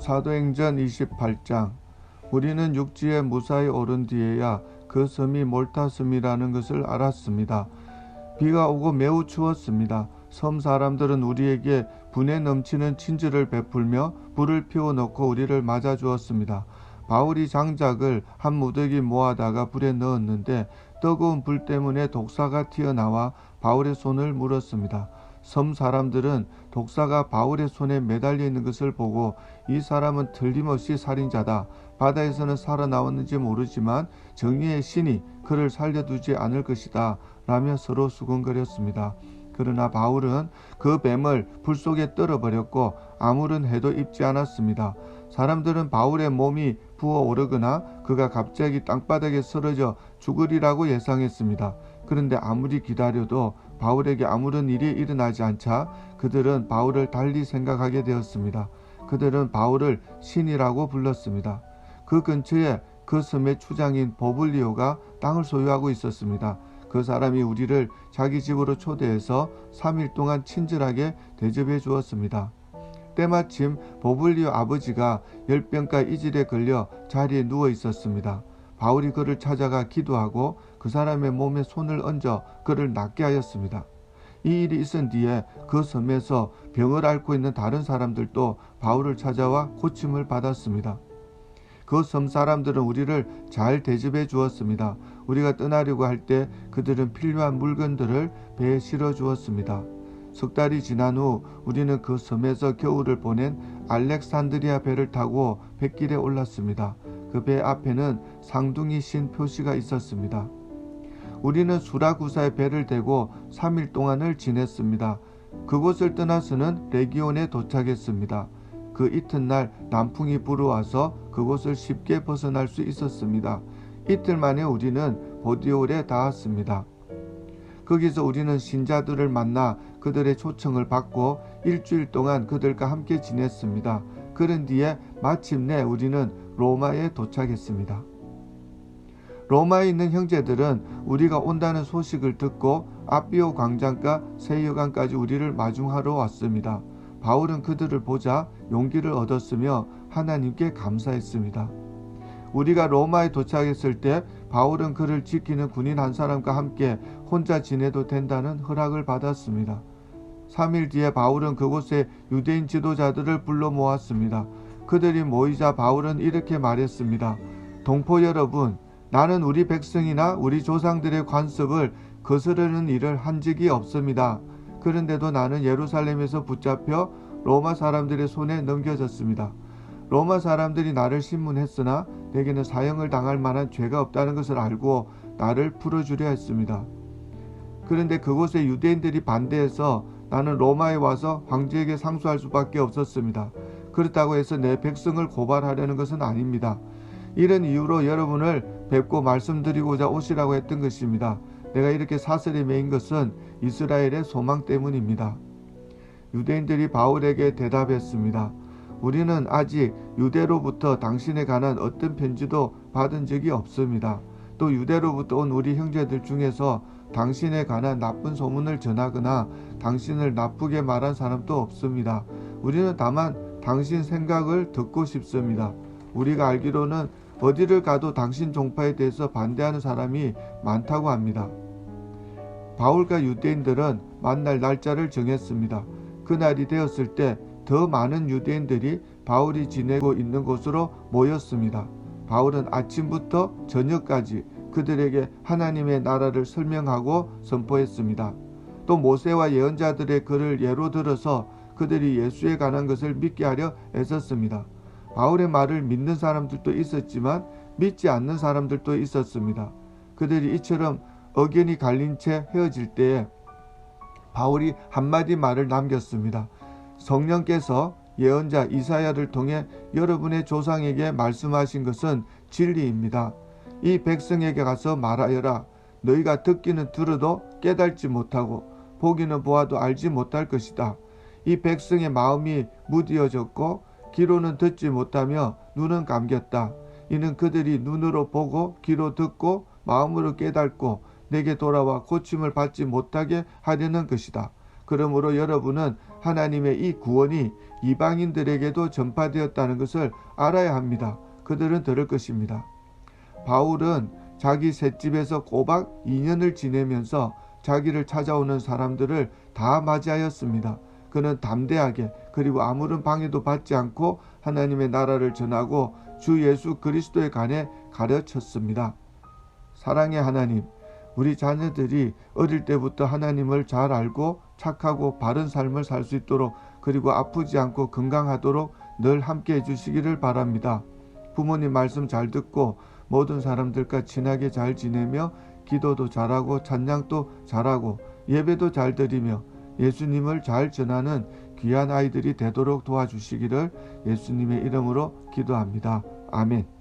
사도행전 28장. 우리는 육지에 무사히 오른 뒤에야 그 섬이 몰타 섬이라는 것을 알았습니다. 비가 오고 매우 추웠습니다. 섬 사람들은 우리에게 분에 넘치는 친절을 베풀며 불을 피워놓고 우리를 맞아주었습니다. 바울이 장작을 한 무더기 모아다가 불에 넣었는데 뜨거운 불 때문에 독사가 튀어나와 바울의 손을 물었습니다. 섬 사람들은 독사가 바울의 손에 매달려 있는 것을 보고 이 사람은 틀림없이 살인자다. 바다에서는 살아나왔는지 모르지만 정의의 신이 그를 살려두지 않을 것이다. 라며 서로 수군거렸습니다. 그러나 바울은 그 뱀을 불 속에 떨어버렸고 아무런 해도 입지 않았습니다. 사람들은 바울의 몸이 부어오르거나 그가 갑자기 땅바닥에 쓰러져 죽으리라고 예상했습니다. 그런데 아무리 기다려도 바울에게 아무런 일이 일어나지 않자 그들은 바울을 달리 생각하게 되었습니다. 그들은 바울을 신이라고 불렀습니다. 그 근처에 그 섬의 추장인 보블리오가 땅을 소유하고 있었습니다. 그 사람이 우리를 자기 집으로 초대해서 3일 동안 친절하게 대접해 주었습니다. 때마침 보블리오 아버지가 열병과 이질에 걸려 자리에 누워 있었습니다. 바울이 그를 찾아가 기도하고 그 사람의 몸에 손을 얹어 그를 낫게 하였습니다. 이 일이 있은 뒤에 그 섬에서 병을 앓고 있는 다른 사람들도 바울을 찾아와 고침을 받았습니다. 그 섬 사람들은 우리를 잘 대접해 주었습니다. 우리가 떠나려고 할 때 그들은 필요한 물건들을 배에 실어 주었습니다. 석 달이 지난 후 우리는 그 섬에서 겨울을 보낸 알렉산드리아 배를 타고 뱃길에 올랐습니다. 그 배 앞에는 상둥이 신 표시가 있었습니다. 우리는 수라구사의 배를 대고 3일 동안을 지냈습니다. 그곳을 떠나서는 레기온에 도착했습니다. 그 이튿날 남풍이 불어와서 그곳을 쉽게 벗어날 수 있었습니다. 이틀 만에 우리는 보디올에 닿았습니다. 거기서 우리는 신자들을 만나 그들의 초청을 받고 일주일 동안 그들과 함께 지냈습니다. 그런 뒤에 마침내 우리는 로마에 도착했습니다. 로마에 있는 형제들은 우리가 온다는 소식을 듣고 아비오 광장과 세여관까지 우리를 마중하러 왔습니다. 바울은 그들을 보자 용기를 얻었으며 하나님께 감사했습니다. 우리가 로마에 도착했을 때 바울은 그를 지키는 군인 한 사람과 함께 혼자 지내도 된다는 허락을 받았습니다. 3일 뒤에 바울은 그곳에 유대인 지도자들을 불러 모았습니다. 그들이 모이자 바울은 이렇게 말했습니다. 동포 여러분, 나는 우리 백성이나 우리 조상들의 관습을 거스르는 일을 한 적이 없습니다. 그런데도 나는 예루살렘에서 붙잡혀 로마 사람들의 손에 넘겨졌습니다. 로마 사람들이 나를 신문했으나 내게는 사형을 당할 만한 죄가 없다는 것을 알고 나를 풀어주려 했습니다. 그런데 그곳에 유대인들이 반대해서 나는 로마에 와서 황제에게 상소할 수밖에 없었습니다. 그렇다고 해서 내 백성을 고발하려는 것은 아닙니다. 이런 이유로 여러분을 뵙고 말씀드리고자 오시라고 했던 것입니다. 내가 이렇게 사슬에 매인 것은 이스라엘의 소망 때문입니다. 유대인들이 바울에게 대답했습니다. 우리는 아직 유대로부터 당신에 관한 어떤 편지도 받은 적이 없습니다. 또 유대로부터 온 우리 형제들 중에서 당신에 관한 나쁜 소문을 전하거나 당신을 나쁘게 말한 사람도 없습니다. 우리는 다만 당신 생각을 듣고 싶습니다. 우리가 알기로는 어디를 가도 당신 종파에 대해서 반대하는 사람이 많다고 합니다. 바울과 유대인들은 만날 날짜를 정했습니다. 그날이 되었을 때 더 많은 유대인들이 바울이 지내고 있는 곳으로 모였습니다. 바울은 아침부터 저녁까지 그들에게 하나님의 나라를 설명하고 선포했습니다. 또 모세와 예언자들의 글을 예로 들어서 그들이 예수에 관한 것을 믿게 하려 애썼습니다. 바울의 말을 믿는 사람들도 있었지만 믿지 않는 사람들도 있었습니다. 그들이 이처럼 의견이 갈린 채 헤어질 때에 바울이 한마디 말을 남겼습니다. 성령께서 예언자 이사야를 통해 여러분의 조상에게 말씀하신 것은 진리입니다. 이 백성에게 가서 말하여라. 너희가 듣기는 들어도 깨달지 못하고 보기는 보아도 알지 못할 것이다. 이 백성의 마음이 무디어졌고 귀로는 듣지 못하며 눈은 감겼다. 이는 그들이 눈으로 보고 귀로 듣고 마음으로 깨닫고 내게 돌아와 고침을 받지 못하게 하려는 것이다. 그러므로 여러분은 하나님의 이 구원이 이방인들에게도 전파되었다는 것을 알아야 합니다. 그들은 들을 것입니다. 바울은 자기 셋집에서 꼬박 2년을 지내면서 자기를 찾아오는 사람들을 다 맞이하였습니다. 그는 담대하게 그리고 아무런 방해도 받지 않고 하나님의 나라를 전하고 주 예수 그리스도에 관해 가르쳤습니다. 사랑의 하나님, 우리 자녀들이 어릴 때부터 하나님을 잘 알고 착하고 바른 삶을 살 수 있도록 그리고 아프지 않고 건강하도록 늘 함께 해주시기를 바랍니다. 부모님 말씀 잘 듣고 모든 사람들과 친하게 잘 지내며 기도도 잘하고 찬양도 잘하고 예배도 잘 드리며 예수님을 잘 전하는 귀한 아이들이 되도록 도와주시기를 예수님의 이름으로 기도합니다. 아멘.